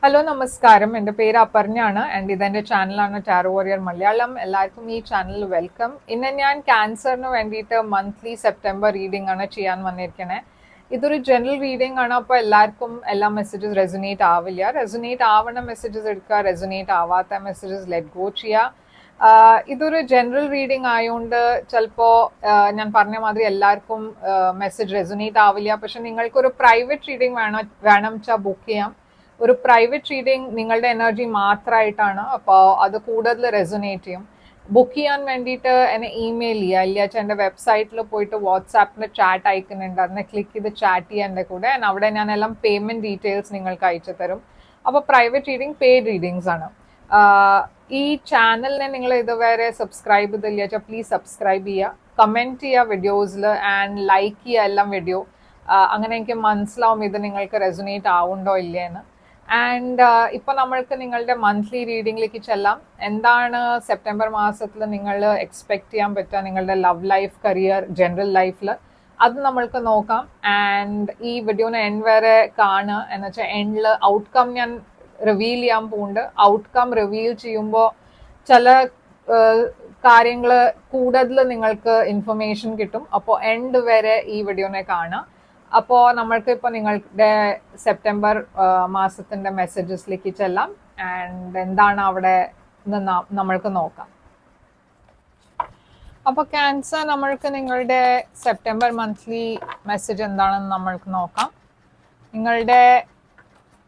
Hello നമസ്കാരം. എൻ്റെ പേര് അപർണയാണ് ആൻഡ് ഇതെൻ്റെ ചാനലാണ് ടാരോ വാരിയർ മലയാളം. എല്ലാവർക്കും ഈ ചാനലിൽ വെൽക്കം. ഇന്ന് ഞാൻ ക്യാൻസറിന് വേണ്ടിയിട്ട് മന്ത്ലി സെപ്റ്റംബർ റീഡിംഗ് ആണ് ചെയ്യാൻ വന്നിരിക്കണേ. ഇതൊരു ജനറൽ റീഡിംഗ് ആണ്. അപ്പോൾ എല്ലാവർക്കും എല്ലാ മെസ്സേജസ് റെസൊനേറ്റ് ആവില്ല. റെസൊനേറ്റ് ആവണ മെസ്സേജസ് എടുക്കുക, റെസൊനേറ്റ് ആവാത്ത മെസ്സേജസ് ലെറ്റ് ഗോ ചെയ്യുക. ഇതൊരു ജനറൽ റീഡിംഗ് ആയതുകൊണ്ട് ചിലപ്പോൾ ഞാൻ പറഞ്ഞ മാതിരി എല്ലാവർക്കും മെസ്സേജ് റെസൊനേറ്റ് ആവില്ല. പക്ഷെ നിങ്ങൾക്കൊരു പ്രൈവറ്റ് റീഡിംഗ് വേണം വെച്ചാൽ ബുക്ക് ചെയ്യാം. ഒരു പ്രൈവറ്റ് റീഡിംഗ് നിങ്ങളുടെ എനർജി മാത്രമായിട്ടാണ്. അപ്പോൾ അത് കൂടുതൽ റെസൊനേറ്റ് ചെയ്യും. ബുക്ക് ചെയ്യാൻ വേണ്ടിയിട്ട് എന്നെ ഇമെയിൽ ചെയ്യുക, ഇല്ല വെച്ചാൽ എൻ്റെ വെബ്സൈറ്റിൽ പോയിട്ട് വാട്സാപ്പിൽ ചാറ്റ് അയക്കുന്നുണ്ട്, അതിനെ ക്ലിക്ക് ചെയ്ത് ചാറ്റ് ചെയ്യാൻ എൻ്റെ കൂടെ. അവിടെ ഞാൻ എല്ലാം പേയ്മെൻറ്റ് ഡീറ്റെയിൽസ് നിങ്ങൾക്ക് അയച്ചു തരും. അപ്പോൾ പ്രൈവറ്റ് റീഡിംഗ് പെയ്ഡ് റീഡിങ്സ് ആണ്. ഈ ചാനലിനെ നിങ്ങൾ ഇതുവരെ സബ്സ്ക്രൈബ് ചെയ്തില്ല വെച്ചാൽ പ്ലീസ് സബ്സ്ക്രൈബ് ചെയ്യുക, കമൻറ്റ് ചെയ്യുക വീഡിയോസിൽ ആൻഡ് ലൈക്ക് ചെയ്യുക എല്ലാം വീഡിയോ. അങ്ങനെ എനിക്ക് മനസ്സിലാവും ഇത് നിങ്ങൾക്ക് റെസൊനേറ്റ് ആവുണ്ടോ ഇല്ലേന്ന്. ആൻഡ് ഇപ്പോൾ നമ്മൾക്ക് നിങ്ങളുടെ മന്ത്ലി റീഡിങ്ങിലേക്ക് ചെല്ലാം. എന്താണ് സെപ്റ്റംബർ മാസത്തിൽ നിങ്ങൾ എക്സ്പെക്ട് ചെയ്യാൻ പറ്റുക നിങ്ങളുടെ ലവ് ലൈഫ്, കരിയർ, ജനറൽ ലൈഫിൽ, അത് നമ്മൾക്ക് നോക്കാം. ആൻഡ് ഈ വീഡിയോനെ എൻഡ് വരെ കാണുക. എന്ന് വെച്ചാൽ എൻഡിൽ ഔട്ട്കം ഞാൻ റിവീൽ ചെയ്യാൻ പോകുന്നുണ്ട്. ഔട്ട്കം റിവീൽ ചെയ്യുമ്പോൾ ചില കാര്യങ്ങൾ കൂടുതൽ നിങ്ങൾക്ക് ഇൻഫർമേഷൻ കിട്ടും. അപ്പോൾ എൻഡ് വരെ ഈ വീഡിയോനെ കാണുക. അപ്പോൾ നമ്മൾക്ക് ഇപ്പോൾ നിങ്ങളുടെ സെപ്റ്റംബർ മാസത്തിൻ്റെ മെസ്സേജസിലേക്ക് ചെല്ലാം. ആൻഡ് എന്താണ് അവിടെ നിന്ന് നമ്മൾക്ക് നോക്കാം. അപ്പോൾ ക്യാൻസർ, നമ്മൾക്ക് നിങ്ങളുടെ സെപ്റ്റംബർ മന്ത്ലി മെസ്സേജ് എന്താണെന്ന് നമ്മൾക്ക് നോക്കാം. നിങ്ങളുടെ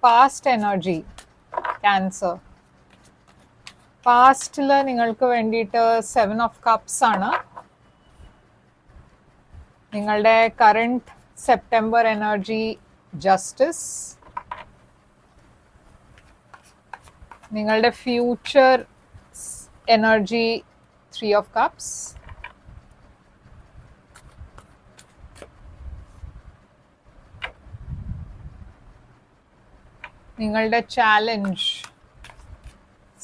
പാസ്റ്റ് എനർജി ക്യാൻസർ, പാസ്റ്റിൽ നിങ്ങൾക്ക് വേണ്ടിയിട്ട് 7 ഓഫ് കപ്സ് ആണ്. നിങ്ങളുടെ കറണ്ട് സെപ്റ്റംബർ എനർജി ജസ്റ്റിസ്. നിങ്ങളുടെ ഫ്യൂച്ചർ എനർജി 3 ഓഫ് കപ്സ്. നിങ്ങളുടെ ചാലഞ്ച്,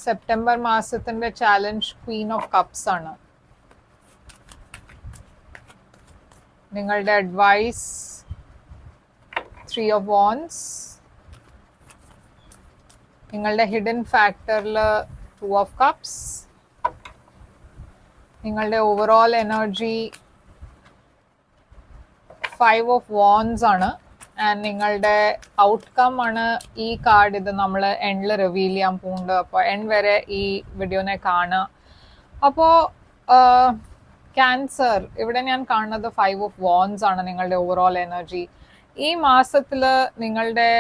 സെപ്റ്റംബർ മാസത്തിൻ്റെ ചാലഞ്ച് ക്വീൻ ഓഫ് കപ്സ് ആണ്. നിങ്ങളുടെ അഡ്വൈസ് 3 ഓഫ് വാൻഡ്സ്. നിങ്ങളുടെ ഹിഡൻ ഫാക്ടറിൽ 2 ഓഫ് കപ്സ്. നിങ്ങളുടെ ഓവറോൾ എനർജി 5 ഓഫ് വാൻഡ്സ് ആണ്. ആൻഡ് നിങ്ങളുടെ ഔട്ട്കം ആണ് ഈ കാർഡ്. ഇത് നമ്മൾ എൻഡിൽ റിവീൽ ചെയ്യാൻ പോകുന്നുണ്ട്. അപ്പോൾ എൻഡ് വരെ ഈ വീഡിയോനെ കാണുക. അപ്പോൾ ക്യാൻസർ, ഇവിടെ ഞാൻ കാണുന്നത് 5 ഓഫ് വാൻഡ്സ് ആണ് നിങ്ങളുടെ ഓവറോൾ എനർജി. ഈ മാസത്തിൽ നിങ്ങളുടെ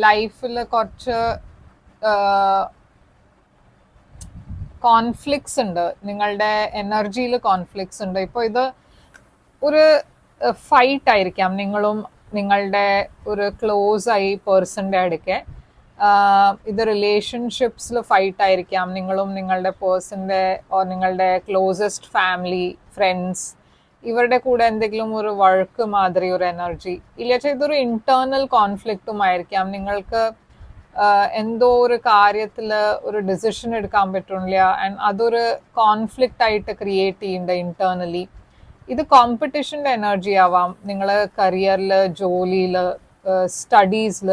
ലൈഫിൽ കുറച്ച് കോൺഫ്ലിക്ട്സ് ഉണ്ട്. നിങ്ങളുടെ എനർജിയിൽ കോൺഫ്ലിക്ട്സ് ഉണ്ട്. ഇപ്പോൾ ഇത് ഒരു ഫൈറ്റ് ആയിരിക്കാം നിങ്ങളും നിങ്ങളുടെ ഒരു ക്ലോസ് ആയി പേഴ്സൻ്റെ അടുക്കെ. ഇത് റിലേഷൻഷിപ്സിൽ ഫൈറ്റ് ആയിരിക്കാം നിങ്ങളും നിങ്ങളുടെ പേഴ്സൻ്റെ നിങ്ങളുടെ ക്ലോസസ്റ്റ് ഫാമിലി, ഫ്രണ്ട്സ്, ഇവരുടെ കൂടെ എന്തെങ്കിലും ഒരു വഴക്ക് മാതിരി ഒരു എനർജി. ഇല്ലാച്ച ഇതൊരു ഇന്റേണൽ കോൺഫ്ലിക്റ്റും ആയിരിക്കാം. നിങ്ങൾക്ക് എന്തോ ഒരു കാര്യത്തിൽ ഒരു ഡിസിഷൻ എടുക്കാൻ പറ്റുന്നില്ല ആൻഡ് അതൊരു കോൺഫ്ലിക്റ്റ് ആയിട്ട് ക്രിയേറ്റ് ചെയ്യുന്നുണ്ട് ഇന്റേണലി. ഇത് കോമ്പറ്റീഷൻ്റെ എനർജി ആവാം. നിങ്ങൾ കരിയറിൽ, ജോലിയിൽ, സ്റ്റഡീസിൽ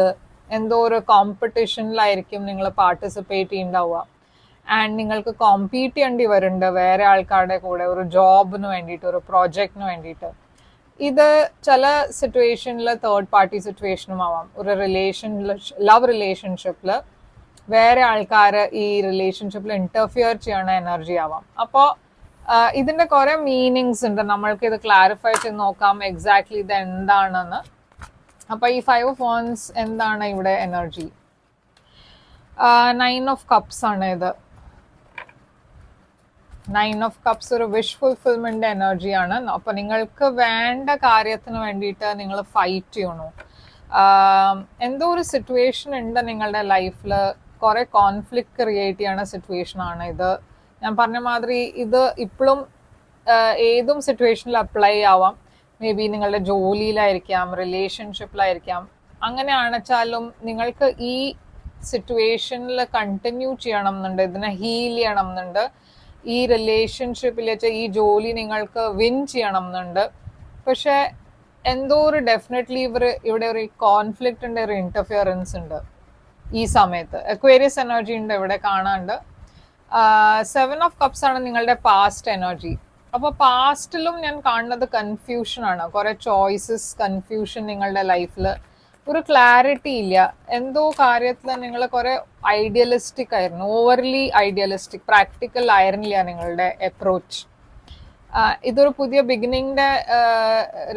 എന്തോ ഒരു കോമ്പറ്റീഷനിലായിരിക്കും നിങ്ങൾ പാർട്ടിസിപ്പേറ്റ് ചെയ്യുന്നുണ്ടാവുക. ആൻഡ് നിങ്ങൾക്ക് കോമ്പീറ്റ് ചെയ്യേണ്ടി വരുന്നുണ്ട് വേറെ ആൾക്കാരുടെ കൂടെ ഒരു ജോബിന് വേണ്ടിയിട്ട്, ഒരു പ്രോജക്റ്റിന് വേണ്ടിയിട്ട്. ഇത് ചില സിറ്റുവേഷനിൽ തേർഡ് പാർട്ടി സിറ്റുവേഷനും ആവാം. ഒരു ലവ് റിലേഷൻഷിപ്പിൽ വേറെ ആൾക്കാർ ഈ റിലേഷൻഷിപ്പിൽ ഇൻ്റർഫിയർ ചെയ്യണ എനർജി ആവാം. അപ്പോൾ ഇതിൻ്റെ കുറേ മീനിങ്സ് ഉണ്ട്. നമ്മൾക്ക് ഇത് ക്ലാരിഫൈ ചെയ്ത് നോക്കാം എക്സാക്ട്ലി ഇത് എന്താണെന്ന്. അപ്പോൾ ഈ 5 ഓഫ് വാൻഡ്സ് എന്താണ് ഇവിടെ എനർജി? 9 ഓഫ് കപ്സ് ആണ് ഇത്. 9 ഓഫ് കപ്സ് ഒരു വിഷ് ഫുൾഫിൽമെന്റ് എനർജിയാണ്. അപ്പോൾ നിങ്ങൾക്ക് വേണ്ട കാര്യത്തിന് വേണ്ടിയിട്ട് നിങ്ങൾ ഫൈറ്റ് ചെയ്യണു. എന്തോ ഒരു സിറ്റുവേഷൻ ഉണ്ട് നിങ്ങളുടെ ലൈഫിൽ, കുറേ കോൺഫ്ലിക്റ്റ് ക്രിയേറ്റ് ചെയ്യണ സിറ്റുവേഷൻ ആണ് ഇത്. ഞാൻ പറഞ്ഞ മാതിരി ഇത് ഇപ്പോഴും ഏതും സിറ്റുവേഷനിൽ അപ്ലൈ ആവാം. മേ ബി നിങ്ങളുടെ ജോലിയിലായിരിക്കാം, റിലേഷൻഷിപ്പിലായിരിക്കാം. അങ്ങനെയാണെച്ചാലും നിങ്ങൾക്ക് ഈ സിറ്റുവേഷനിൽ കണ്ടിന്യൂ ചെയ്യണം എന്നുണ്ട്, ഇതിനെ ഹീൽ ചെയ്യണം എന്നുണ്ട്. ഈ റിലേഷൻഷിപ്പിൽ ഈ ജോലി നിങ്ങൾക്ക് വിൻ ചെയ്യണം എന്നുണ്ട്. പക്ഷെ എന്തോ ഒരു ഡെഫിനറ്റ്ലി ഇവിടെ ഒരു കോൺഫ്ലിക്റ്റ് ഉണ്ട്, ഒരു ഇന്റർഫിയറൻസ് ഉണ്ട്. ഈ സമയത്ത്. അക്വേറിയസ് എനർജി ഉണ്ട് ഇവിടെ കാണാണ്ട്. 7 of Cups ആണ് നിങ്ങളുടെ പാസ്റ്റ് എനർജി. അപ്പോൾ പാസ്റ്റിലും ഞാൻ കാണുന്നത് കൺഫ്യൂഷൻ ആണ്, കുറെ ചോയ്സസ്, കൺഫ്യൂഷൻ നിങ്ങളുടെ ലൈഫിൽ, ഒരു ക്ലാരിറ്റി ഇല്ല. എന്തോ കാര്യത്തിൽ നിങ്ങൾ കുറെ ഐഡിയലിസ്റ്റിക് ആയിരുന്നു, ഓവർലി ഐഡിയലിസ്റ്റിക്, പ്രാക്ടിക്കൽ ആയിരുന്നില്ല നിങ്ങളുടെ അപ്രോച്ച്. ഇതൊരു പുതിയ ബിഗിനിങ്ങിന്റെ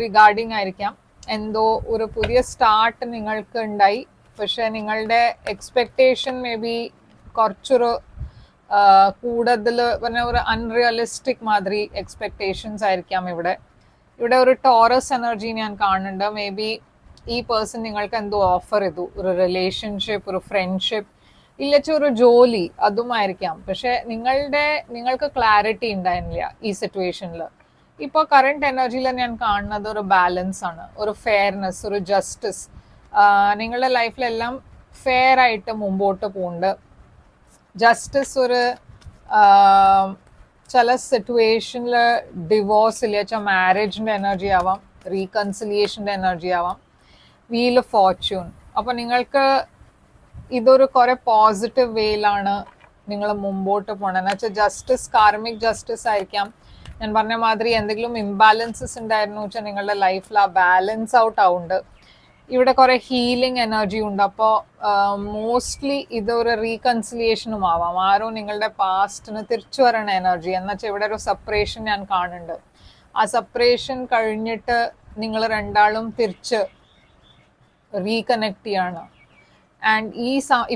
റിഗാർഡിങ് ആയിരിക്കാം. എന്തോ ഒരു പുതിയ സ്റ്റാർട്ട് നിങ്ങൾക്ക് ഉണ്ടായി, പക്ഷെ നിങ്ങളുടെ എക്സ്പെക്ടേഷൻ മേ ബി കുറച്ചൊരു കൂടുതൽ പറഞ്ഞ ഒരു അൺറിയലിസ്റ്റിക് മാതിരി എക്സ്പെക്ടേഷൻസ് ആയിരിക്കാം ഇവിടെ. ഇവിടെ ഒരു ടോറസ് എനർജി ഞാൻ കാണുന്നുണ്ട്. മേ ബി ഈ പേഴ്സൺ നിങ്ങൾക്ക് എന്തോ ഓഫർ ചെയ്തു, ഒരു റിലേഷൻഷിപ്പ്, ഒരു ഫ്രണ്ട്ഷിപ്പ്, ഇല്ലച്ച ഒരു ജോലി, അതുമായിരിക്കാം. പക്ഷെ നിങ്ങൾക്ക് ക്ലാരിറ്റി ഉണ്ടായിരുന്നില്ല ഈ സിറ്റുവേഷനിൽ. ഇപ്പോൾ കറണ്ട് എനർജിയിൽ ഞാൻ കാണുന്നത് ഒരു ബാലൻസ് ആണ്, ഒരു ഫെയർനെസ്, ഒരു ജസ്റ്റിസ്. നിങ്ങളുടെ ലൈഫിലെല്ലാം ഫെയർ ആയിട്ട് മുമ്പോട്ട് പോകുന്നുണ്ട്. ജസ്റ്റിസ് ഒരു ചില സിറ്റുവേഷനിൽ ഡിവോഴ്സ് ഇല്ല, മാരേജിൻ്റെ എനർജി ആവാം, റീകൺസിലിയേഷൻ്റെ എനർജി ആവാം, വീൽ ഓഫ് ഫോർച്യൂൺ. അപ്പോൾ നിങ്ങൾക്ക് ഇതൊരു കുറെ പോസിറ്റീവ് വേയിലാണ് നിങ്ങൾ മുമ്പോട്ട് പോകണം. എന്ന് വെച്ചാൽ ജസ്റ്റിസ്, കാർമിക് ജസ്റ്റിസ് ആയിരിക്കാം. ഞാൻ പറഞ്ഞ മാതിരി എന്തെങ്കിലും ഇംബാലൻസസ് ഉണ്ടായിരുന്നു വെച്ചാൽ നിങ്ങളുടെ ലൈഫിൽ ആ ബാലൻസ് ഔട്ട് ആവുന്നുണ്ട്. ഇവിടെ കുറെ ഹീലിംഗ് എനർജി ഉണ്ട്. അപ്പോൾ മോസ്റ്റ്ലി ഇതൊരു റീകൺസിലിയേഷനും ആവാം. ആരോ നിങ്ങളുടെ പാസ്റ്റിന് തിരിച്ചു വരണ എനർജി. എന്നുവെച്ചാൽ ഇവിടെ ഒരു സെപ്പറേഷൻ ഞാൻ കാണുന്നുണ്ട്. ആ സെപ്പറേഷൻ കഴിഞ്ഞിട്ട് നിങ്ങൾ രണ്ടാളും തിരിച്ച് റീകണക്ട് ചെയ്യാണ്. ആൻഡ്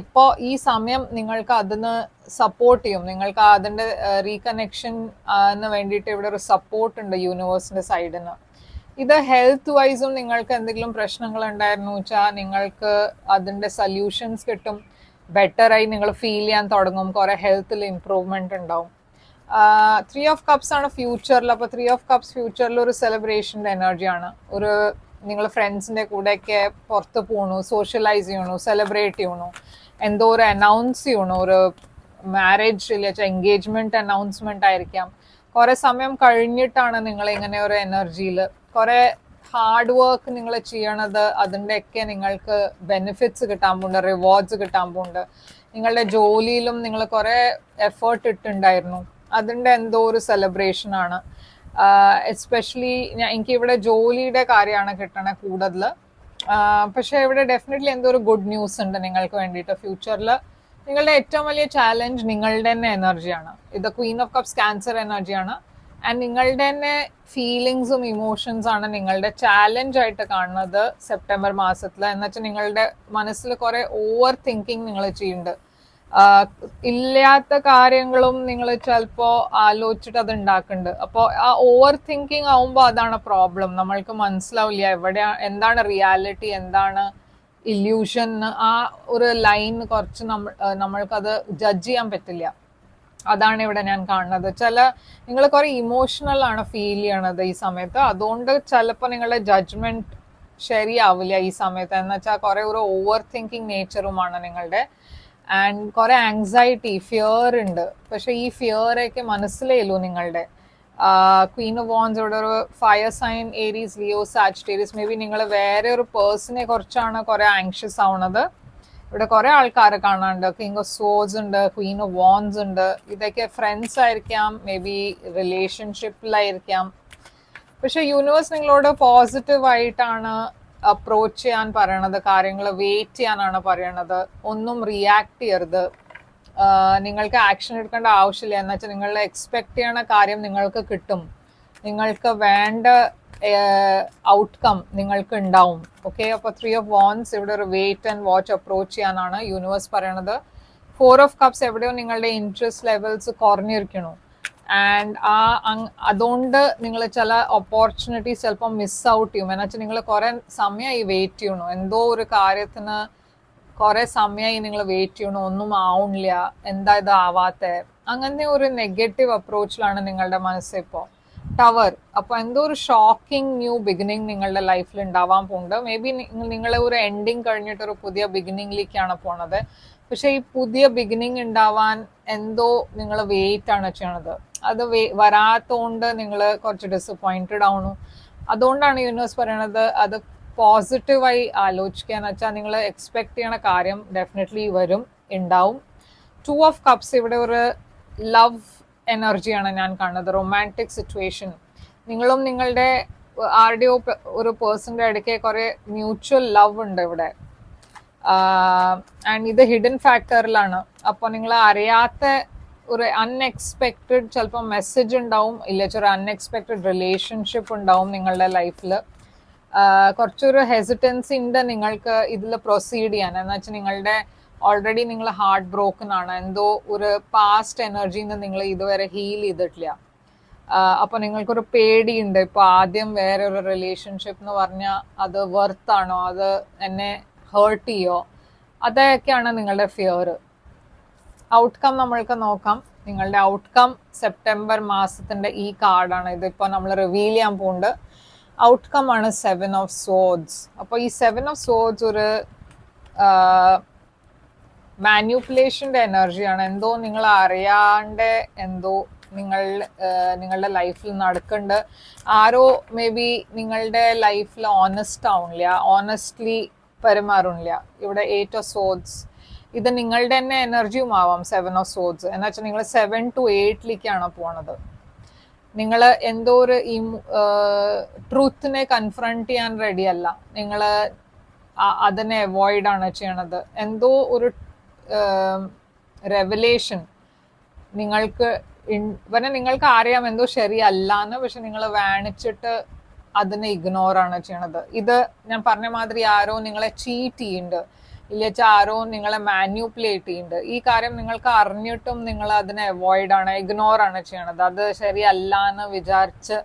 ഇപ്പോൾ ഈ സമയം നിങ്ങൾക്ക് അതിന് സപ്പോർട്ട് ചെയ്യും. നിങ്ങൾക്ക് അതിൻ്റെ റീകണക്ഷൻ വേണ്ടിയിട്ട് ഇവിടെ ഒരു സപ്പോർട്ട് ഉണ്ട് യൂണിവേഴ്സിൻ്റെ സൈഡിൽ നിന്ന്. ഇത് ഹെൽത്ത് വൈസും നിങ്ങൾക്ക് എന്തെങ്കിലും പ്രശ്നങ്ങൾ ഉണ്ടായിരുന്നു വെച്ചാൽ നിങ്ങൾക്ക് അതിൻ്റെ സൊല്യൂഷൻസ് കിട്ടും. ബെറ്ററായി നിങ്ങൾ ഫീൽ ചെയ്യാൻ തുടങ്ങും. കുറേ ഹെൽത്തിൽ ഇംപ്രൂവ്മെൻറ്റ് ഉണ്ടാവും. 3 of Cups ആണ് ഫ്യൂച്ചറിൽ. അപ്പോൾ 3 of Cups ഫ്യൂച്ചറിൽ ഒരു സെലിബ്രേഷൻ്റെ എനർജിയാണ്. ഒരു നിങ്ങൾ ഫ്രണ്ട്സിൻ്റെ കൂടെയൊക്കെ പുറത്ത് പോകണു, സോഷ്യലൈസ് ചെയ്യണു, സെലിബ്രേറ്റ് ചെയ്യണു, എന്തോ ഒരു അനൗൺസ് ചെയ്യണു, ഒരു മാരേജ് ഇല്ല എൻഗേജ്മെൻറ്റ് അനൗൺസ്മെൻ്റ് ആയിരിക്കാം. കുറെ സമയം കഴിഞ്ഞിട്ടാണ് നിങ്ങൾ ഇങ്ങനെ ഒരു എനർജിയിൽ കുറെ ഹാർഡ് വർക്ക് നിങ്ങൾ ചെയ്യണത്. അതിൻ്റെയൊക്കെ നിങ്ങൾക്ക് ബെനിഫിറ്റ്സ് കിട്ടാൻ പോകുന്നുണ്ട്, റിവാർഡ്സ് കിട്ടാൻ പോകുന്നുണ്ട്. നിങ്ങളുടെ ജോലിയിലും നിങ്ങൾ കുറെ എഫേർട്ട് ഇട്ടുണ്ടായിരുന്നു, അതിൻ്റെ എന്തോ ഒരു സെലിബ്രേഷനാണ്. എസ്പെഷ്യലി എനിക്ക് ഇവിടെ ജോലിയുടെ കാര്യമാണ് കിട്ടണത് കൂടുതൽ. പക്ഷെ ഇവിടെ ഡെഫിനറ്റ്ലി എന്തോ ഒരു ഗുഡ് ന്യൂസ് ഉണ്ട് നിങ്ങൾക്ക് വേണ്ടിയിട്ട് ഫ്യൂച്ചറിൽ. നിങ്ങളുടെ ഏറ്റവും വലിയ ചാലഞ്ച് നിങ്ങളുടെ തന്നെ എനർജിയാണ്. ഇത് ക്വീൻ ഓഫ് കപ്സ് ക്യാൻസർ എനർജിയാണ്. ആൻഡ് നിങ്ങളുടെ തന്നെ ഫീലിങ്സും ഇമോഷൻസ് ആണ് നിങ്ങളുടെ ചാലഞ്ച് ആയിട്ട് കാണുന്നത് സെപ്റ്റംബർ മാസത്തിൽ. എന്നുവെച്ചാൽ നിങ്ങളുടെ മനസ്സിൽ കുറെ ഓവർ തിങ്കിങ് നിങ്ങൾ ചെയ്യുന്നുണ്ട്. ഇല്ലാത്ത കാര്യങ്ങളും നിങ്ങൾ ചിലപ്പോൾ ആലോചിച്ചിട്ട് അത് ഉണ്ടാക്കുന്നുണ്ട്. അപ്പോൾ ആ ഓവർ തിങ്കിങ് ആവുമ്പോൾ അതാണ് പ്രോബ്ലം. നമ്മൾക്ക് മനസ്സിലാവില്ല എന്താണ് റിയാലിറ്റി, എന്താണ് ഇല്യൂഷൻ. ആ ഒരു ലൈൻ കുറച്ച് നമ്മൾക്കത് ജഡ്ജ് ചെയ്യാൻ പറ്റില്ല. അതാണ് ഇവിടെ ഞാൻ കാണുന്നത്. നിങ്ങൾ കുറെ ഇമോഷണൽ ആണ് ഫീൽ ചെയ്യണത് ഈ സമയത്ത്. അതുകൊണ്ട് ചിലപ്പോൾ നിങ്ങളുടെ ജഡ്ജ്മെന്റ് ശരിയാവില്ല ഈ സമയത്ത്. എന്ന് വെച്ചാൽ കുറെ ഒരു ഓവർ തിങ്കിങ് നേച്ചറുമാണ് നിങ്ങളുടെ. ആൻഡ് കുറെ ആങ്സൈറ്റി, ഫിയർ ഉണ്ട്. പക്ഷെ ഈ ഫിയറൊക്കെ മനസ്സിലേലൂ നിങ്ങളുടെ. ക്വീൻ ഓഫ് വാൻസ് ഇവിടെ ഒരു fire sign, Aries, Leo, Sagittarius. May be നിങ്ങൾ വേറെ ഒരു പേഴ്സണെ കുറിച്ചാണ് കുറെ ആങ്ഷ്യസ് ആവുന്നത്. ഇവിടെ കുറെ ആൾക്കാരെ കാണാനുണ്ട്. കിങ് ഓഫ് സോഡ്സ് ഉണ്ട്, ക്വീൻ ഓഫ് വാൻസ് ഉണ്ട്. ഇതൊക്കെ ഫ്രണ്ട്സ് ആയിരിക്കാം, മേ ബി റിലേഷൻഷിപ്പിലായിരിക്കാം. പക്ഷെ യൂണിവേഴ്സ് നിങ്ങളോട് പോസിറ്റീവായിട്ടാണ് അപ്രോച്ച് ചെയ്യാൻ പറയണത്. കാര്യങ്ങൾ വെയിറ്റ് ചെയ്യാനാണ് പറയണത്. ഒന്നും റിയാക്ട് ചെയ്യരുത്. നിങ്ങൾക്ക് ആക്ഷൻ എടുക്കേണ്ട ആവശ്യമില്ല. എന്ന് വെച്ചാൽ നിങ്ങൾ എക്സ്പെക്ട് ചെയ്യണ കാര്യം നിങ്ങൾക്ക് കിട്ടും. നിങ്ങൾക്ക് വേണ്ട ഔട്ട്കം നിങ്ങൾക്ക് ഉണ്ടാവും. ഓക്കെ, അപ്പോൾ 3 of Wands ഇവിടെ ഒരു വെയിറ്റ് ആൻഡ് വാച്ച് അപ്രോച്ച് ചെയ്യാനാണ് യൂണിവേഴ്സ് പറയണത്. 4 of Cups എവിടെയോ നിങ്ങളുടെ ഇൻട്രസ്റ്റ് ലെവൽസ് കുറഞ്ഞിരിക്കണു. ആൻഡ് അതുകൊണ്ട് നിങ്ങൾ ചില ഓപ്പർച്യൂണിറ്റീസ് ചിലപ്പോൾ മിസ് ഔട്ട് ചെയ്യും. എന്നുവെച്ചാൽ നിങ്ങൾ കുറെ സമയമായി വെയിറ്റ് ചെയ്യണു. എന്തോ ഒരു കാര്യത്തിന് കുറെ സമയമായി നിങ്ങൾ വെയിറ്റ് ചെയ്യണു, ഒന്നും ആവണില്ല, എന്താ ഇത് ആവാത്ത, അങ്ങനത്തെ ഒരു നെഗറ്റീവ് അപ്രോച്ചിലാണ് നിങ്ങളുടെ മനസ്സ് ഇപ്പോൾ. ടവർ, അപ്പോൾ എന്തോ ഒരു ഷോക്കിംഗ് ന്യൂ ബിഗിനിങ് നിങ്ങളുടെ ലൈഫിൽ ഉണ്ടാവാൻ പോകുന്നുണ്ട്. മേ ബി നിങ്ങൾ ഒരു എൻഡിങ് കഴിഞ്ഞിട്ട് ഒരു പുതിയ ബിഗിനിങ്ങിലേക്കാണ് പോണത്. പക്ഷെ ഈ പുതിയ ബിഗിനിങ് ഉണ്ടാവാൻ എന്തോ നിങ്ങൾ വെയിറ്റ് ആണ് ചെയ്യണത്. അത് വരാത്തോണ്ട് നിങ്ങൾ കുറച്ച് ഡിസപ്പോയിന്റഡ് ആവണു. അതുകൊണ്ടാണ് യൂണിവേഴ്സ് പറയണത് അത് പോസിറ്റീവായി ആലോചിക്കുക എന്ന് വെച്ചാൽ നിങ്ങൾ എക്സ്പെക്ട് ചെയ്യണ കാര്യം ഡെഫിനറ്റ്ലി വരും, ഉണ്ടാവും. 2 ഓഫ് കപ്സ് ഇവിടെ ഒരു ലവ് എനർജിയാണ് ഞാൻ കാണുന്നത്, റൊമാൻറ്റിക് സിറ്റുവേഷൻ. നിങ്ങളും നിങ്ങളുടെ ആരുടെയോ ഒരു പേഴ്സൻ്റെ ഇടയ്ക്ക് കുറേ മ്യൂച്വൽ ലവ് ഉണ്ട് ഇവിടെ. ആൻഡ് ഇത് ഹിഡൻ ഫാക്ടറിലാണ്. അപ്പോൾ നിങ്ങൾ അറിയാത്ത ഒരു അൺഎക്സ്പെക്റ്റഡ് ചിലപ്പോൾ മെസ്സേജ് ഉണ്ടാവും, ഇല്ല ഒരു അൺഎക്സ്പെക്റ്റഡ് റിലേഷൻഷിപ്പ് ഉണ്ടാവും നിങ്ങളുടെ ലൈഫിൽ. കുറച്ചൊരു ഹെസിറ്റൻസി ഉണ്ട് നിങ്ങൾക്ക് ഇതിൽ പ്രൊസീഡ് ചെയ്യാൻ. എന്ന് വെച്ചാൽ നിങ്ങളുടെ ഓൾറെഡി നിങ്ങൾ ഹാർട്ട് ബ്രോക്കൺ ആണ്, എന്തോ ഒരു പാസ്റ്റ് എനർജിയിൽ നിന്ന് നിങ്ങൾ ഇതുവരെ ഹീൽ ചെയ്തിട്ടില്ല. അപ്പോൾ നിങ്ങൾക്കൊരു പേടിയുണ്ട്, ഇപ്പോൾ ആദ്യം വേറെ ഒരു റിലേഷൻഷിപ്പ് എന്ന് പറഞ്ഞാൽ അത് വർത്താണോ, അത് എന്നെ ഹേർട്ട് ചെയ്യോ, അതൊക്കെയാണ് നിങ്ങളുടെ ഫിയർ. ഔട്ട്കം നമ്മൾക്ക് നോക്കാം. നിങ്ങളുടെ ഔട്ട്കം സെപ്റ്റംബർ മാസത്തിൻ്റെ ഈ കാർഡാണ്, ഇതിപ്പോൾ നമ്മൾ റിവീൽ ചെയ്യാൻ പോകുന്നുണ്ട്. ഔട്ട്കം ആണ് 7 ഓഫ് സോഡ്സ്. അപ്പോൾ ഈ 7 ഓഫ് സോഡ്സ് ഒരു മാനിപ്പുലേഷൻ്റെ എനർജിയാണ്. എന്തോ നിങ്ങൾ അറിയാണ്ട് എന്തോ നിങ്ങളുടെ ലൈഫിൽ നടക്കുന്നുണ്ട്. ആരോ മേ ബി നിങ്ങളുടെ ലൈഫിൽ ഓണസ്റ്റ് ആവുന്നില്ല, ഓണസ്റ്റ്ലി പെരുമാറുന്നില്ല. ഇവിടെ 8 ഓഫ് സോഡ്സ്, ഇത് നിങ്ങളുടെ തന്നെ എനർജിയും ആവാം 7 ഓഫ് സോഡ്സ്. എന്ന് വെച്ചാൽ നിങ്ങൾ 7 to 8 പോണത്. നിങ്ങൾ എന്തോ ഒരു ട്രൂത്തിനെ കൺഫ്രണ്ട് ചെയ്യാൻ റെഡി അല്ല, നിങ്ങൾ അതിനെ അവോയ്ഡ് ആണ് ചെയ്യണത്. എന്തോ ഒരു റെവലേഷൻ നിങ്ങൾക്ക് നിങ്ങൾക്ക് അറിയാം എന്തോ ശരിയല്ലാന്ന്, പക്ഷെ നിങ്ങൾ വാണിച്ചിട്ട് അതിനെ ഇഗ്നോർ ആണ് ചെയ്യണത്. ഇത് ഞാൻ പറഞ്ഞ മാതിരി ആരോ നിങ്ങളെ ചീറ്റ് ചെയ്യുന്നുണ്ട്, ഇല്ലെങ്കിൽ ആരോ നിങ്ങളെ മാനിപ്പുലേറ്റ് ചെയ്യുന്നുണ്ട്. ഈ കാര്യം നിങ്ങൾക്ക് അറിഞ്ഞിട്ടും നിങ്ങൾ അതിനെ അവോയ്ഡ് ആണ്, ഇഗ്നോർ ആണ് ചെയ്യണത്. അത് ശരിയല്ല എന്ന് വിചാരിച്ച്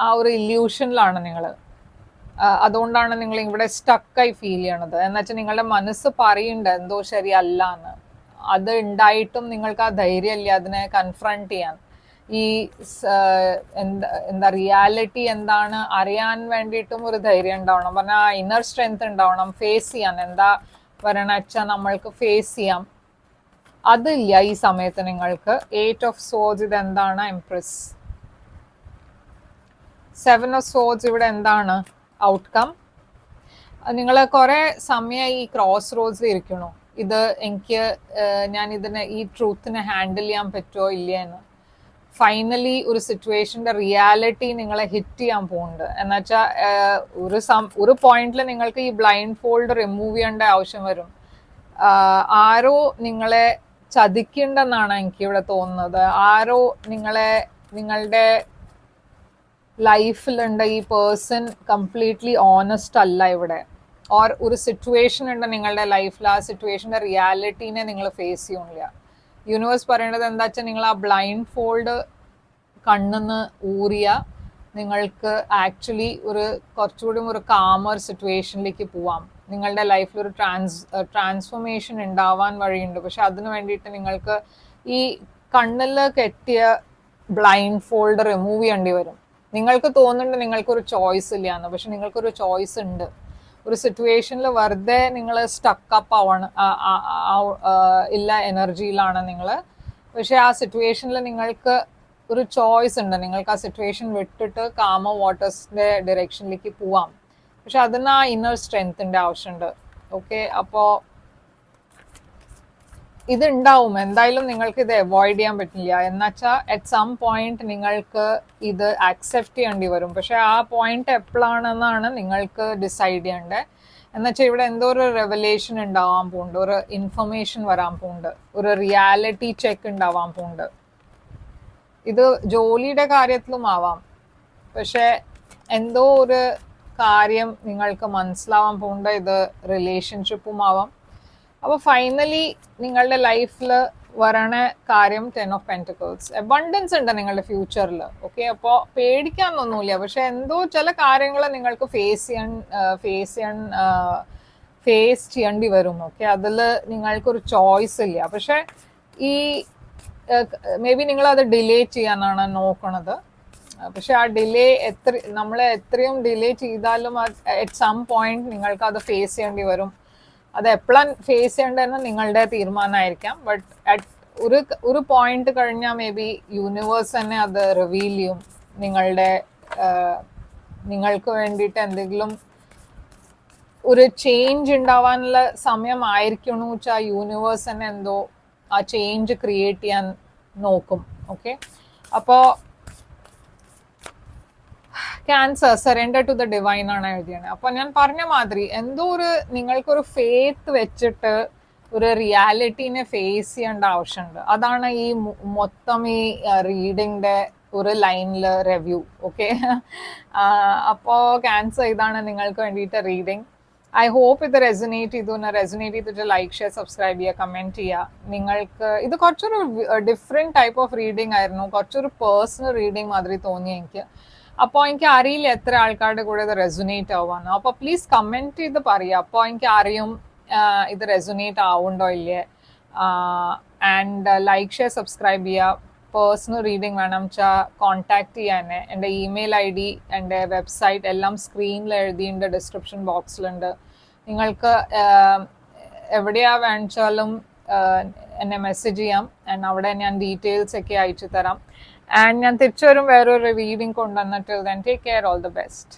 ആ ഒരു ഇല്യൂഷനിലാണ് നിങ്ങൾ. അതുകൊണ്ടാണ് നിങ്ങൾ ഇവിടെ സ്റ്റക്കായി ഫീൽ ചെയ്യണത്. എന്നുവെച്ചാൽ നിങ്ങളുടെ മനസ്സ് പറയുന്നുണ്ട് എന്തോ ശരിയല്ല എന്ന്. അത് ഉണ്ടായിട്ടും നിങ്ങൾക്ക് ആ ധൈര്യമില്ല അതിനെ കൺഫ്രണ്ട് ചെയ്യാൻ. ഈ എന്താ റിയാലിറ്റി എന്താണ് അറിയാൻ വേണ്ടിയിട്ടും ഒരു ധൈര്യം ഉണ്ടാവണം, പറഞ്ഞാൽ ഇന്നർ സ്ട്രെങ്ത് ഉണ്ടാവണം ഫേസ് ചെയ്യാൻ. എന്താ പറയണ വെച്ചാൽ നമ്മൾക്ക് ഫേസ് ചെയ്യാം, അതില്ല ഈ സമയത്ത് നിങ്ങൾക്ക്. 8 ഓഫ് സോഡ്സ് ഇത് എന്താണ്? എംപ്രസ്. 7 ഓഫ് സോഡ്സ് ഇവിടെ എന്താണ് ഔട്ട്കം? നിങ്ങൾ കുറെ സമയം ഈ ക്രോസ് റോഡ്സിൽ ഇരിക്കണോ, ഇത് എനിക്ക് ഞാൻ ഈ ട്രൂത്തിനെ ഹാൻഡിൽ ചെയ്യാൻ പറ്റുമോ ഇല്ലയെന്ന്. ഫൈനലി ഒരു സിറ്റുവേഷൻ്റെ റിയാലിറ്റി നിങ്ങളെ ഹിറ്റ് ചെയ്യാൻ പോകുന്നുണ്ട്. എന്നുവെച്ചാൽ ഒരു പോയിന്റിൽ നിങ്ങൾക്ക് ഈ ബ്ലൈൻഡ് ഫോൾഡ് റിമൂവ് ചെയ്യേണ്ട ആവശ്യം വരും. ആരോ നിങ്ങളെ ചതിക്കണ്ടെന്നാണ് എനിക്കിവിടെ തോന്നുന്നത്. ആരോ നിങ്ങളുടെ ലൈഫിലുണ്ട് ഈ പേഴ്സൺ കംപ്ലീറ്റ്ലി ഓണസ്റ്റ് അല്ല ഇവിടെ. ഓർ ഒരു സിറ്റുവേഷൻ ഉണ്ട് നിങ്ങളുടെ ലൈഫിൽ, ആ സിറ്റുവേഷൻ്റെ റിയാലിറ്റീനെ നിങ്ങൾ ഫേസ് ചെയ്യണില്ല. യൂണിവേഴ്സ് പറയേണ്ടത് എന്താ വെച്ചാൽ നിങ്ങൾ ആ ബ്ലൈൻഡ് ഫോൾഡ് കണ്ണിന്ന് ഊറിയ നിങ്ങൾക്ക് ആക്ച്വലി ഒരു കുറച്ചുകൂടി ഒരു കാമർ സിറ്റുവേഷനിലേക്ക് പോവാം. നിങ്ങളുടെ ലൈഫിൽ ഒരു ട്രാൻസ്ഫോർമേഷൻ ഉണ്ടാവാൻ വഴിയുണ്ട്. പക്ഷെ അതിന് വേണ്ടിയിട്ട് നിങ്ങൾക്ക് ഈ കണ്ണിൽ കെട്ടിയ ബ്ലൈൻഡ് ഫോൾഡ് റിമൂവ് ചെയ്യേണ്ടി വരും. നിങ്ങൾക്ക് തോന്നുന്നുണ്ട് നിങ്ങൾക്കൊരു ചോയ്സ് ഇല്ല എന്ന്, പക്ഷെ നിങ്ങൾക്കൊരു ചോയ്സ് ഉണ്ട്. ഒരു സിറ്റുവേഷനിൽ വെറുതെ നിങ്ങൾ സ്റ്റക്കപ്പ് ഇല്ല എനർജിയിലാണ് നിങ്ങൾ. പക്ഷെ ആ സിറ്റുവേഷനിൽ നിങ്ങൾക്ക് ഒരു ചോയ്സ് ഉണ്ട്. നിങ്ങൾക്ക് ആ സിറ്റുവേഷൻ വിട്ടിട്ട് കാമ വാട്ടേഴ്സിൻ്റെ ഡയറക്ഷനിലേക്ക് പോവാം. പക്ഷെ അതിന് ആ ഇന്നർ സ്ട്രെങ്ത്തിൻ്റെ ആവശ്യമുണ്ട്. ഓക്കെ, അപ്പോൾ ഇത് ഉണ്ടാവും എന്തായാലും. നിങ്ങൾക്ക് ഇത് അവോയ്ഡ് ചെയ്യാൻ പറ്റില്ല. എന്നുവെച്ചാൽ അറ്റ് സം പോയിന്റ് നിങ്ങൾക്ക് ഇത് ആക്സെപ്റ്റ് ചെയ്യേണ്ടി വരും. പക്ഷെ ആ പോയിന്റ് എപ്പോഴാണെന്നാണ് നിങ്ങൾക്ക് ഡിസൈഡ് ചെയ്യേണ്ടത്. എന്നുവെച്ചാൽ ഇവിടെ എന്തോ ഒരു റെവലേഷൻ ഉണ്ടാവാൻ പോകുന്നുണ്ട്, ഒരു ഇൻഫർമേഷൻ വരാൻ പോകുന്നുണ്ട്, ഒരു റിയാലിറ്റി ചെക്ക് ഉണ്ടാവാൻ പോകുന്നുണ്ട്. ഇത് ജോലിയുടെ കാര്യത്തിലും ആവാം, പക്ഷെ എന്തോ ഒരു കാര്യം നിങ്ങൾക്ക് മനസ്സിലാവാൻ പോകുന്നുണ്ട്. ഇത് റിലേഷൻഷിപ്പും ആവാം. അപ്പോൾ ഫൈനലി നിങ്ങളുടെ ലൈഫിൽ വരണ കാര്യം 10 ഓഫ് പെൻറ്റിക്കിൾസ്. അബണ്ടൻസ് ഉണ്ട് നിങ്ങളുടെ ഫ്യൂച്ചറിൽ. ഓക്കെ, അപ്പോൾ പേടിക്കാനൊന്നുമില്ല. പക്ഷെ എന്തോ ചില കാര്യങ്ങൾ നിങ്ങൾക്ക് ഫേസ് ചെയ്യേണ്ടി വരും. ഓക്കെ, അതിൽ നിങ്ങൾക്കൊരു ചോയ്സ് ഇല്ല. പക്ഷെ ഈ മേ ബി നിങ്ങളത് ഡിലേ ചെയ്യാനാണ് നോക്കണത്. പക്ഷെ ആ ഡിലേ നമ്മൾ എത്രയും ഡിലേ ചെയ്താലും അറ്റ് സം പോയിന്റ് നിങ്ങൾക്ക് അത് ഫേസ് ചെയ്യേണ്ടി വരും. അത് എപ്പോഴാണ് ഫേസ് ചെയ്യേണ്ടതെന്ന് നിങ്ങളുടെ തീരുമാനമായിരിക്കാം. ബട്ട് അറ്റ് ഒരു പോയിന്റ് കഴിഞ്ഞാൽ മേ ബി യൂണിവേഴ്സ് തന്നെ അത് റിവീൽ ചെയ്യും. നിങ്ങൾക്ക് വേണ്ടിയിട്ട് എന്തെങ്കിലും ഒരു ചേഞ്ച് ഉണ്ടാവാനുള്ള സമയമായിരിക്കണു വെച്ചാൽ യൂണിവേഴ്സ് തന്നെ എന്തോ ആ ചേഞ്ച് ക്രിയേറ്റ് ചെയ്യാൻ നോക്കും. ഓക്കെ, അപ്പോൾ cancer surrender to the divine ആണ് എഴുതിയത്. അപ്പൊ ഞാൻ പറഞ്ഞ മാതിരി എന്തോ ഒരു നിങ്ങൾക്കൊരു ഫെയ്ത്ത് വെച്ചിട്ട് ഒരു റിയാലിറ്റീനെ ഫേസ് ചെയ്യേണ്ട ആവശ്യമുണ്ട്. അതാണ് ഈ മൊത്തം ഈ റീഡിങ്ങിന്റെ ഒരു ലൈനിൽ റിവ്യൂ. ഓക്കെ, അപ്പോ ക്യാൻസർ ഇതാണ് നിങ്ങൾക്ക് വേണ്ടിയിട്ട് റീഡിങ്. ഐ ഹോപ്പ് ഇത് റെസൊനേറ്റ് ചെയ്തിട്ട് ലൈക്ക് ഷെയർ സബ്സ്ക്രൈബ് ചെയ്യുക, കമൻറ്റ് ചെയ്യുക. നിങ്ങൾക്ക് ഇത് കുറച്ചൊരു ഡിഫറെൻറ്റ് ടൈപ്പ് ഓഫ് റീഡിങ് ആയിരുന്നു, കുറച്ചൊരു പേഴ്സണൽ റീഡിങ് മാതിരി തോന്നി എനിക്ക്. അപ്പോൾ എനിക്ക് അറിയില്ല എത്ര ആൾക്കാരുടെ കൂടെ ഇത് റെസൊനേറ്റ് ആവാന്ന്. അപ്പോൾ പ്ലീസ് കമൻറ്റ് ചെയ്ത് പറയുക, അപ്പോൾ എനിക്ക് അറിയും ഇത് റെസൊനേറ്റ് ആവുണ്ടോ ഇല്ലേ. ആൻഡ് ലൈക്ക് ഷെയർ സബ്സ്ക്രൈബ് ചെയ്യുക. പേഴ്സണൽ റീഡിങ് വേണം വെച്ചാൽ കോൺടാക്ട് ചെയ്യാൻ എൻ്റെ ഇമെയിൽ ID, എൻ്റെ വെബ്സൈറ്റ് എല്ലാം സ്ക്രീനിൽ എഴുതിയിട്ടുണ്ട്, ഡിസ്ക്രിപ്ഷൻ ബോക്സിലുണ്ട്. നിങ്ങൾക്ക് എവിടെയാ വേണിച്ചാലും എന്നെ മെസ്സേജ് ചെയ്യാം. ആൻഡ് അവിടെ ഞാൻ ഡീറ്റെയിൽസ് ഒക്കെ അയച്ചു തരാം. ആൻഡ് ഞാൻ തിരിച്ചു വരും വേറൊരു റീഡിങ് കൊണ്ടുവന്നിട്ട്. Then take care, all the best.